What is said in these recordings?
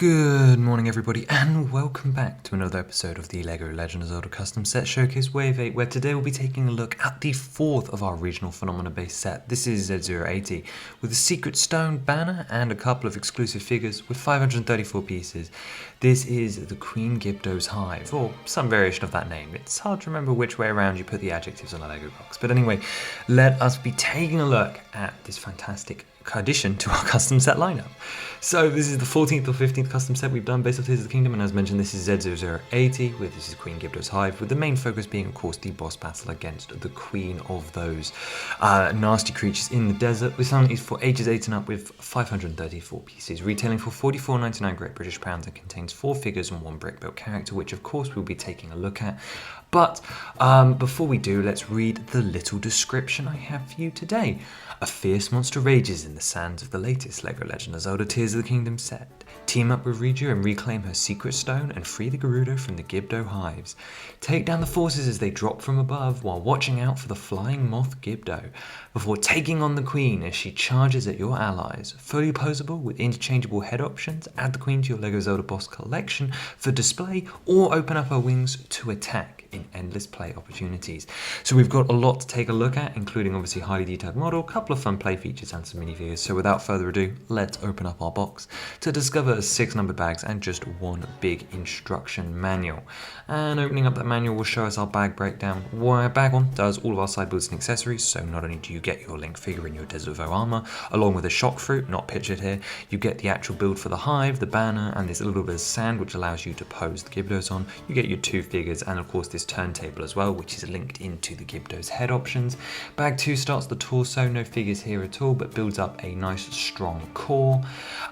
Good morning everybody and welcome back to another episode of the LEGO Legend of Zelda Custom Set Showcase Wave 8, where today we'll be taking a look at the fourth of our regional phenomena based set. This is Z080 with a secret stone banner and a couple of exclusive figures with 534 pieces. This is the Queen Gibdo's Hive, or some variation of that name. It's hard to remember which way around you put the adjectives on a LEGO box. But anyway, let us be taking a look at this fantastic addition to our custom set lineup. So this is the 14th or 15th custom set we've done based off Tears of the Kingdom, and as mentioned, this is Z0080, with this is Queen Gibdo's Hive, with the main focus being, of course, the boss battle against the queen of those nasty creatures in the desert, with some is for ages 8 and up, with 534 pieces, retailing for £44.99 Great British pounds, and contains 4 figures and 1 brick-built character, which of course we'll be taking a look at. But before we do, let's read the little description I have for you today. A fierce monster rages in the sands of the latest LEGO Legend of Zelda Tears of the Kingdom set. Team up with Riju and reclaim her secret stone and free the Gerudo from the Gibdo hives. Take down the forces as they drop from above while watching out for the flying moth Gibdo, before taking on the queen as she charges at your allies. Fully posable with interchangeable head options, add the queen to your LEGO Zelda Boss collection for display, or open up her wings to attack in endless play opportunities. So we've got a lot to take a look at, including obviously highly detailed model, a couple of fun play features and some minifigures. So without further ado, let's open up our box to discover 6 numbered bags and just one big instruction manual. And opening up that manual will show us our bag breakdown, where bag 1 does all of our side builds and accessories. So not only do you get your Link figure in your Desert Vow armor, along with a shock fruit, not pictured here, you get the actual build for the hive, the banner, and this little bit of sand which allows you to pose the Gibdos on. You get your 2 figures and of course this turntable as well, which is linked into the Gibdo's head options. Bag 2 starts the torso, no figures here at all, but builds up a nice strong core.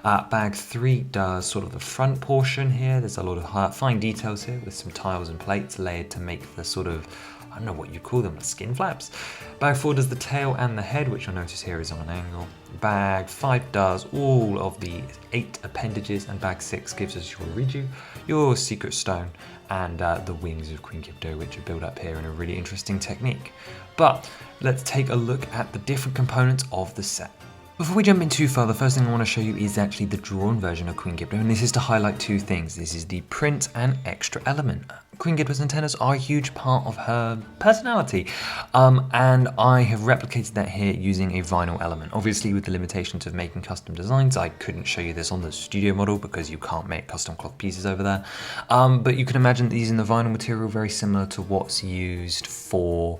Bag 3 does sort of the front portion here. There's a lot of fine details here with some tiles and plates layered to make the sort of, I don't know what you call them, the skin flaps. Bag 4 does the tail and the head, which you'll notice here is on an angle. Bag 5 does all of the 8 appendages, and bag 6 gives us your Riju, your secret stone, and the wings of Queen Gibdo, which are built up here in a really interesting technique. But let's take a look at the different components of the set. Before we jump in too far, the first thing I want to show you is actually the drawn version of Queen Gibdo, and this is to highlight 2 things. This is the print and extra element. Queen Gibdo's antennas are a huge part of her personality, and I have replicated that here using a vinyl element. Obviously, with the limitations of making custom designs, I couldn't show you this on the studio model because you can't make custom cloth pieces over there. But you can imagine that using the vinyl material very similar to what's used for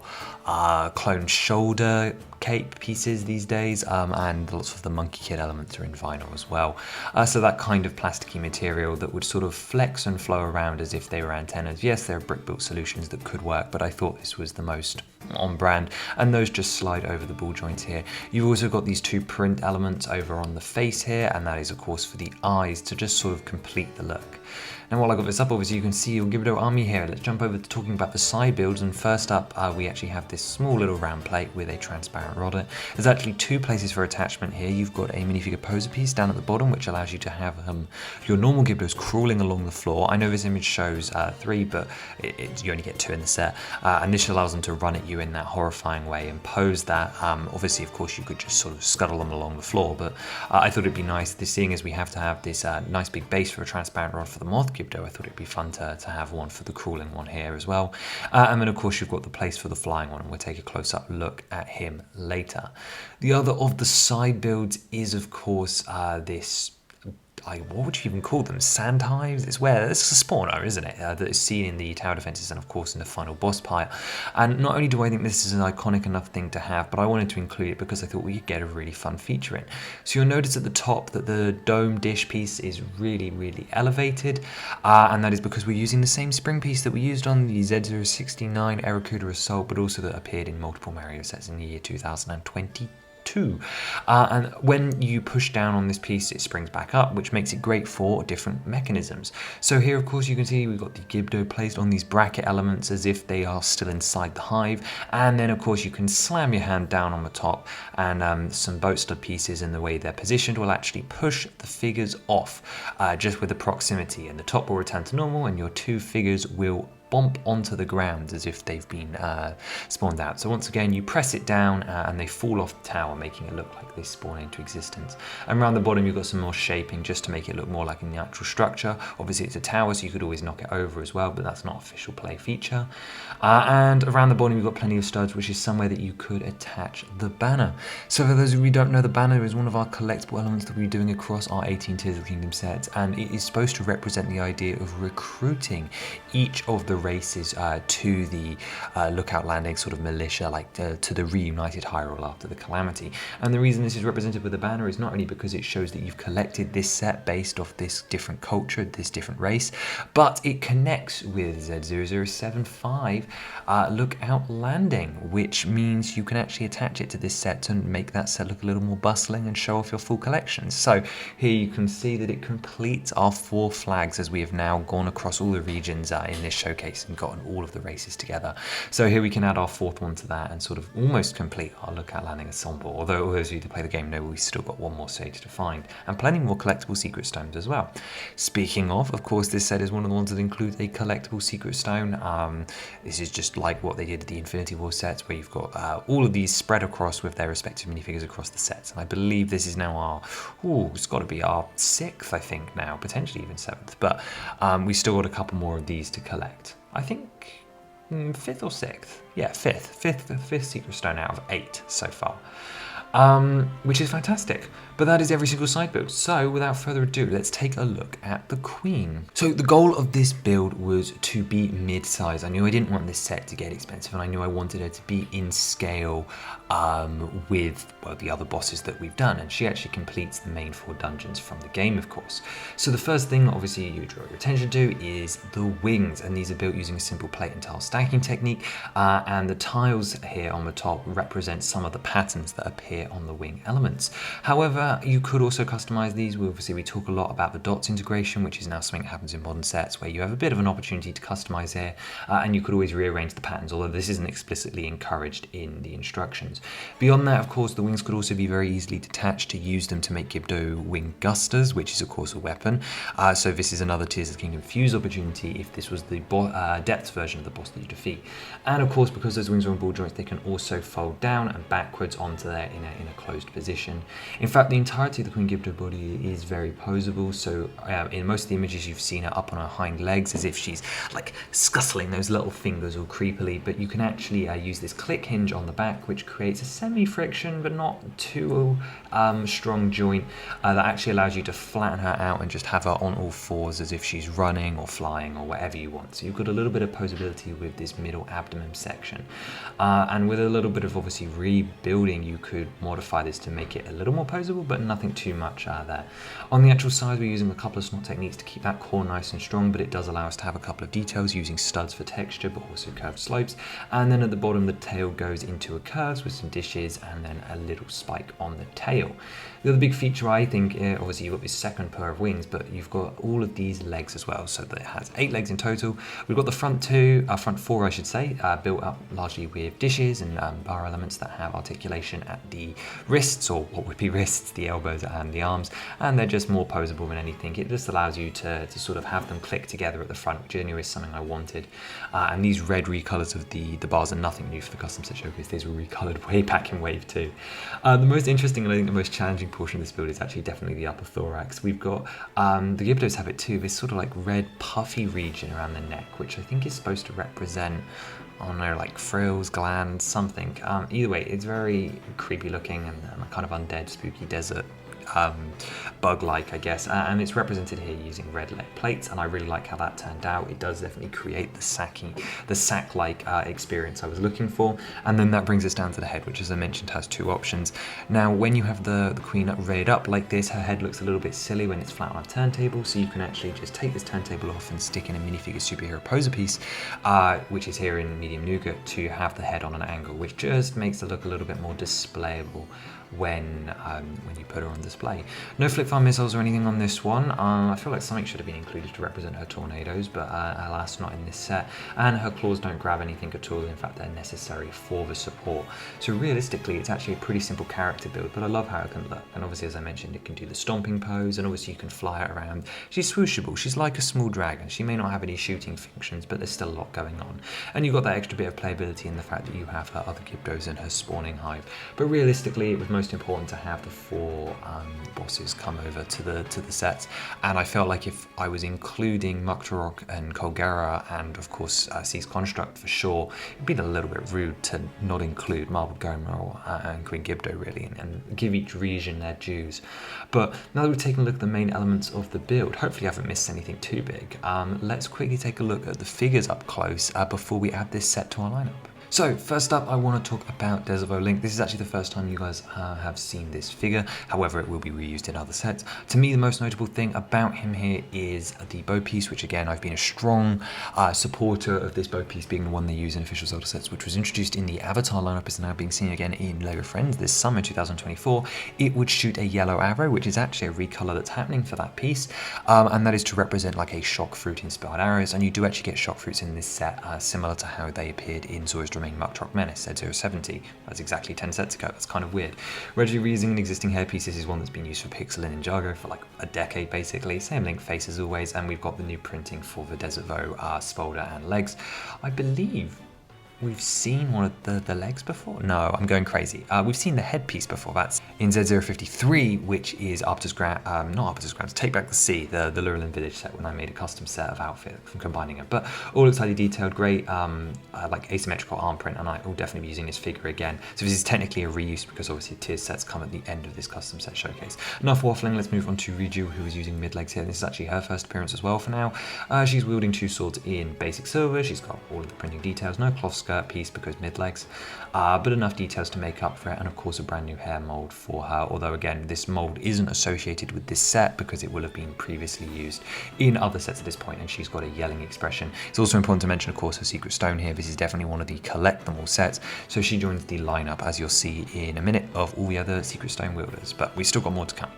clone shoulder cape pieces these days, and lots of the Monkey Kid elements are in vinyl as well. So that kind of plasticky material that would sort of flex and flow around as if they were antennas. Yes, there are brick-built solutions that could work, but I thought this was the most on brand, and those just slide over the ball joints here. You've also got these 2 print elements over on the face here, and that is of course for the eyes to just sort of complete the look. Now while I got this up, obviously you can see your Gibdo army here. Let's jump over to talking about the side builds, and first up we actually have this small little round plate with a transparent rod in it. There's actually 2 places for attachment here. You've got a minifigure poser piece down at the bottom, which allows you to have your normal Gibdos crawling along the floor. I know this image shows 3, but you only get 2 in the set, and this allows them to run at you in that horrifying way and pose that. Obviously, of course, you could just sort of scuttle them along the floor, but I thought it'd be nice, seeing as we have to have this nice big base for a transparent rod for the moth Gibdo, I thought it'd be fun to have one for the crawling one here as well. And then of course you've got the place for the flying one, and we'll take a close-up look at him later. The other of the side builds is of course this, what would you even call them? Sand hives? It's a spawner, isn't it? That is seen in the tower defenses and of course in the final boss fight. And not only do I think this is an iconic enough thing to have, but I wanted to include it because I thought we could get a really fun feature in. So you'll notice at the top that the dome dish piece is really, really elevated, and that is because we're using the same spring piece that we used on the Z069 Aracuda Assault, but also that appeared in multiple Mario sets in the year 2022. And when you push down on this piece, it springs back up, which makes it great for different mechanisms. So here, of course, you can see we've got the Gibdo placed on these bracket elements as if they are still inside the hive. And then, of course, you can slam your hand down on the top, and some boat stud pieces in the way they're positioned will actually push the figures off just with the proximity. And the top will return to normal, and your 2 figures will bump onto the ground as if they've been spawned out. So once again, you press it down and they fall off the tower, making it look like they spawn into existence. And around the bottom, you've got some more shaping just to make it look more like in the actual structure. Obviously, it's a tower, so you could always knock it over as well, but that's not an official play feature. And around the bottom, you've got plenty of studs, which is somewhere that you could attach the banner. So for those of you who don't know, the banner is one of our collectible elements that we're doing across our 18 Tears of the Kingdom sets, and it is supposed to represent the idea of recruiting each of the races to the lookout landing sort of militia, like to the reunited Hyrule after the calamity. And the reason this is represented with the banner is not only because it shows that you've collected this set based off this different culture, this different race, but it connects with Z0075 lookout landing, which means you can actually attach it to this set to make that set look a little more bustling and show off your full collection. So here you can see that it completes our 4 flags as we have now gone across all the regions in this showcase and gotten all of the races together. So here we can add our 4th one to that and sort of almost complete our lookout landing ensemble, although all those of you that play the game know we've still got one more stage to find and plenty more collectible secret stones as well. Speaking of course, this set is one of the ones that includes a collectible secret stone. This is just like what they did at the Infinity War sets, where you've got all of these spread across with their respective minifigures across the sets. And I believe this is now our, it's got to be our 6th, I think now, potentially even 7th, but we still got a couple more of these to collect. I think 5th or 6th? Yeah, 5th secret stone out of 8 so far, which is fantastic. But that is every single side build. So without further ado, let's take a look at the Queen. So the goal of this build was to be mid-size. I knew I didn't want this set to get expensive, and I knew I wanted her to be in scale with the other bosses that we've done. And she actually completes the main 4 dungeons from the game, of course. So the first thing, obviously, you draw your attention to is the wings, and these are built using a simple plate and tile stacking technique. And the tiles here on the top represent some of the patterns that appear on the wing elements. However, you could also customize these. We talk a lot about the dots integration, which is now something that happens in modern sets where you have a bit of an opportunity to customize here, and you could always rearrange the patterns, although this isn't explicitly encouraged in the instructions. Beyond that, of course, the wings could also be very easily detached to use them to make Gibdo wing gusters, which is of course a weapon. So this is another Tears of the Kingdom fuse opportunity if this was the depth version of the boss that you defeat. And of course, because those wings are on ball joints, they can also fold down and backwards onto there in a closed position. In fact, the entirety of the Queen Gibdo body is very posable, so in most of the images you've seen her up on her hind legs as if she's like scuttling those little fingers all creepily, but you can actually use this click hinge on the back, which creates a semi-friction but not too strong joint that actually allows you to flatten her out and just have her on all 4s as if she's running or flying or whatever you want. So you've got a little bit of posability with this middle abdomen section, and with a little bit of obviously rebuilding, you could modify this to make it a little more posable, but nothing too much there. On the actual side, we're using a couple of snot techniques to keep that core nice and strong, but it does allow us to have a couple of details using studs for texture, but also curved slopes. And then at the bottom, the tail goes into a curve with some dishes and then a little spike on the tail. The other big feature, I think, obviously you've got this second pair of wings, but you've got all of these legs as well, so that it has 8 legs in total. We've got the front 4 I should say, built up largely with dishes and bar elements that have articulation at the wrists, or what would be wrists, the elbows and the arms, and they're just more posable than anything. It just allows you to sort of have them click together at the front, which anyway is something I wanted. And these red recolors of the bars are nothing new for the custom set showcase. These were recolored way back in Wave 2. The most interesting and I think the most challenging portion of this build is actually definitely the upper thorax. We've got, the Gibdos have it too, this sort of like red puffy region around the neck, which I think is supposed to represent, I don't know, like frills, glands, something. Either way, it's very creepy looking and kind of undead, spooky desert bug-like, I guess, and it's represented here using red lead plates, and I really like how that turned out. It does definitely create the sack-like experience I was looking for. And then that brings us down to the head, which, as I mentioned, has 2 options. Now, when you have the Queen reared up like this, her head looks a little bit silly when it's flat on a turntable, so you can actually just take this turntable off and stick in a minifigure superhero poser piece, which is here in medium nougat, to have the head on an angle, which just makes it look a little bit more displayable when you put her on display. No flip-fire missiles or anything on this one. I feel like something should have been included to represent her tornadoes, but alas, not in this set. And her claws don't grab anything at all. In fact, they're necessary for the support. So realistically, it's actually a pretty simple character build, but I love how it can look. And obviously, as I mentioned, it can do the stomping pose, and obviously you can fly it around. She's swooshable. She's like a small dragon. She may not have any shooting functions, but there's still a lot going on. And you've got that extra bit of playability in the fact that you have her other Gibdos and her spawning hive. But realistically, it was most important to have the 4 bosses come over to the sets, and I felt like if I was including Muktarok and Colgera and of course Sea's Construct for sure, it'd be a little bit rude to not include Marbled Gomeril and Queen Gibdo really, and give each region their dues. But now that we've taken a look at the main elements of the build, hopefully I haven't missed anything too big, let's quickly take a look at the figures up close before we add this set to our lineup. So first up, I want to talk about Desert Link. This is actually the first time you guys have seen this figure. However, it will be reused in other sets. To me, the most notable thing about him here is the bow piece, which again, I've been a strong supporter of this bow piece being the one they use in official Zelda sets, which was introduced in the Avatar lineup, is now being seen again in LEGO Friends this summer 2024. It would shoot a yellow arrow, which is actually a recolor that's happening for that piece, and that is to represent like a shock fruit inspired arrows, and you do actually get shock fruits in this set, similar to how they appeared in Zora's Domain Muktarok Menace Z070. That's exactly 10 sets ago. That's kind of weird. Readily reusing an existing hairpiece. This is one that's been used for Pixel and Ninjago for like a decade basically. Same Link face as always, and we've got the new printing for the Desert Vo, Spolder and legs. I believe we've seen one of the legs before? No, I'm going crazy. We've seen the headpiece before. That's in Z053, which is Arbiter's Ground, not Arbiter's Grounds, Take Back the Sea, the Lurelin Village set when I made a custom set of outfit from combining it. But all looks highly detailed, great, like asymmetrical arm print, and I will definitely be using this figure again. So this is technically a reuse because obviously tier sets come at the end of this custom set showcase. Enough waffling, let's move on to Riju, who is using mid-legs here. This is actually her first appearance as well for now. She's wielding 2 swords in basic silver. She's got all of the printing details, no cloth skirt piece because mid-legs, but enough details to make up for it, and of course a brand new hair mold for her, although again this mold isn't associated with this set because it will have been previously used in other sets at this point, and she's got a yelling expression. It's also important to mention of course her secret stone here. This is definitely one of the collectible sets, so she joins the lineup as you'll see in a minute of all the other secret stone wielders, but we've still got more to come.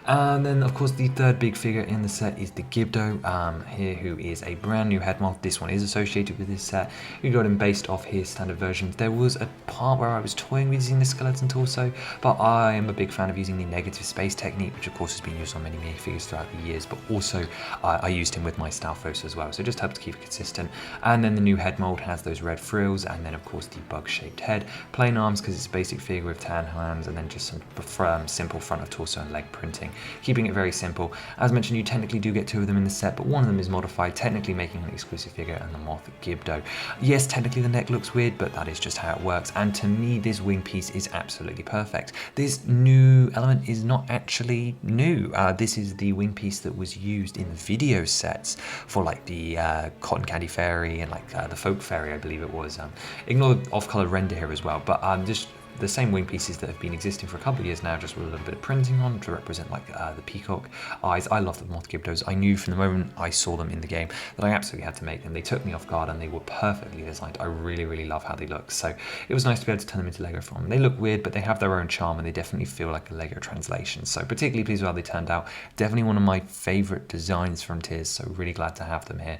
And then of course the third big figure in the set is the Gibdo here, who is a brand new head mold. This one is associated with this set. We got him based off his standard versions. There was a part where I was toying with using the skeleton torso, but I am a big fan of using the negative space technique, which of course has been used on many minifigures throughout the years, but also I used him with my Stalfos as well, so it just helps to keep it consistent. And then the new head mold has those red frills, and then of course the bug shaped head, plain arms because it's a basic figure with tan hands, and then just some simple front of torso and leg printing, keeping it very simple. As mentioned, you technically do get 2 of them in the set, but one of them is modified, technically making an exclusive figure, and the Moth Gibdo. Yes, technically the neck looks weird, but that is just how it works, and to me this wing piece is absolutely perfect. This new element is not actually new. This is the wing piece that was used in the video sets for like the Cotton Candy Fairy and like the Folk Fairy, I believe it was. Ignore the off-colored render here as well, but just the same wing pieces that have been existing for a couple of years now, just with a little bit of printing on to represent like the peacock eyes. I love the Moth Gibdos. I knew from the moment I saw them in the game that I absolutely had to make them. They took me off guard and they were perfectly designed. I really, really love how they look. So it was nice to be able to turn them into Lego form. They look weird, but they have their own charm and they definitely feel like a Lego translation. So particularly pleased with how they turned out. Definitely one of my favorite designs from tiers, so really glad to have them here.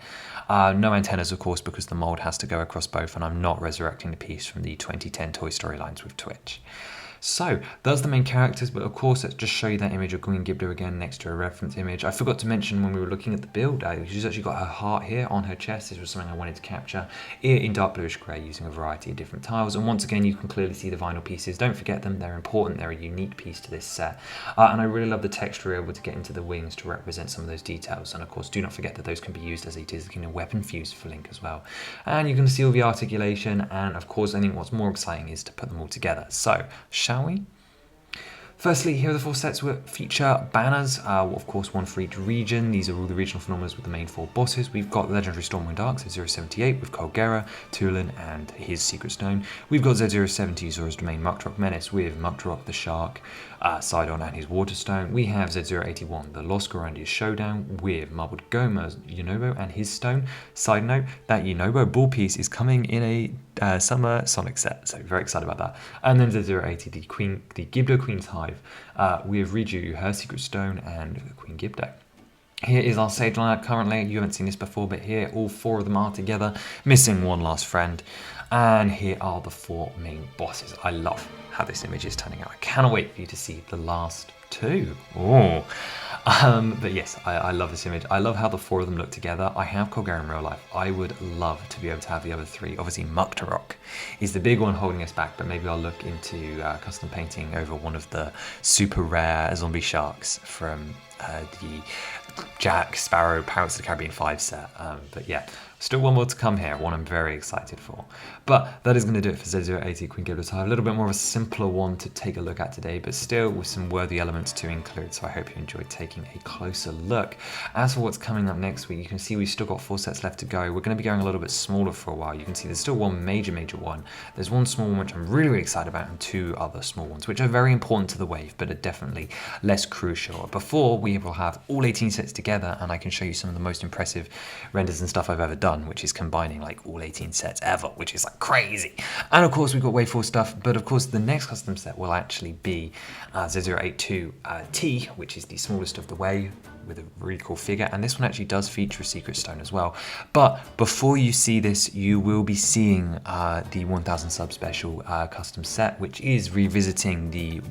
No antennas, of course, because the mold has to go across both, and I'm not resurrecting the piece from the 2010 Toy Story lines with Twitch. So those are the main characters, but of course let's just show you that image of Queen Gibdo again next to a reference image. I forgot to mention when we were looking at the build, she's actually got her heart here on her chest. This was something I wanted to capture. Ear in dark bluish grey using a variety of different tiles, and once again you can clearly see the vinyl pieces. Don't forget them, they're important, they're a unique piece to this set. And I really love the texture we're able to get into the wings to represent some of those details, and of course do not forget that those can be used as a Disney weapon fuse for Link as well. And you can see all the articulation, and of course I think what's more exciting is to put them all together. So shall we? Firstly, here are the 4 sets which feature banners, of course one for each region. These are all the regional phenomena with the main 4 bosses. We've got the legendary Stormwind Arcs at 078 with Colgera, Tulin and his Secret Stone. We've got Z070 Zora's Domain Muktarok Menace with Muktarok the Shark. Sidon and his Waterstone. We have Z081, the Lost Gorandia Showdown with Marbled Goma's Yunobo and his stone. Side note, that Yunobo ball piece is coming in a summer Sonic set, so very excited about that. And then Z080, the Gibdo Queen's Hive with Riju, her Secret Stone, and Queen Gibdo. Here is our stage lineup currently. You haven't seen this before, but here all 4 of them are together, missing one last friend. And here are the 4 main bosses. I love how this image is turning out. I cannot wait for you to see the last 2. Oh. But yes, I love this image. I love how the 4 of them look together. I have Colgar in real life. I would love to be able to have the other 3. Obviously, Muktarok is the big one holding us back, but maybe I'll look into custom painting over one of the super rare zombie sharks from the Jack Sparrow Pirates of the Caribbean 5 set. But yeah, still one more to come here, one I'm very excited for. But that is going to do it for Z080 Queen Gibdo Boss. A little bit more of a simpler one to take a look at today, but still with some worthy elements to include. So I hope you enjoyed taking a closer look. As for what's coming up next week, you can see we've still got 4 sets left to go. We're going to be going a little bit smaller for a while. You can see there's still one major one. There's one small one which I'm really excited about, and 2 other small ones which are very important to the wave, but are definitely less crucial. Before we will have all 18 sets together, and I can show you some of the most impressive renders and stuff I've ever done, which is combining like all 18 sets ever, which is like crazy. And of course we've got wave 4 stuff, but of course the next custom set will actually be Z082 T, which is the smallest of the wave with a really cool figure, and this one actually does feature a secret stone as well. But before you see this, you will be seeing the 1000 sub special custom set, which is revisiting the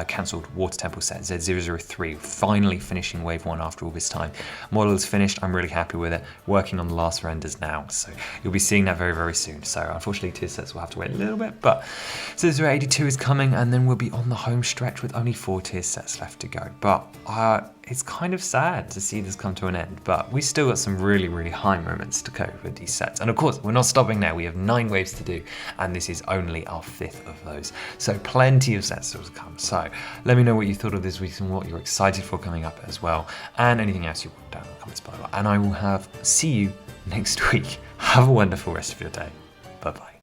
cancelled Water Temple set Z003, finally finishing wave 1 after all this time. Model is finished, I'm really happy with it, working on the last renders now, so you'll be seeing that very soon. So unfortunately tier sets will have to wait a little bit, but Z082 is coming, and then we'll be on the home stretch with only 4 tier sets left to go. But it's kind of sad to see this come to an end, but we still got some really high moments to go with these sets. And of course, we're not stopping now. We have 9 waves to do, and this is only our 5th of those. So plenty of sets still to come. So let me know what you thought of this week and what you're excited for coming up as well, and anything else you want down in the comments below. And I will see you next week. Have a wonderful rest of your day.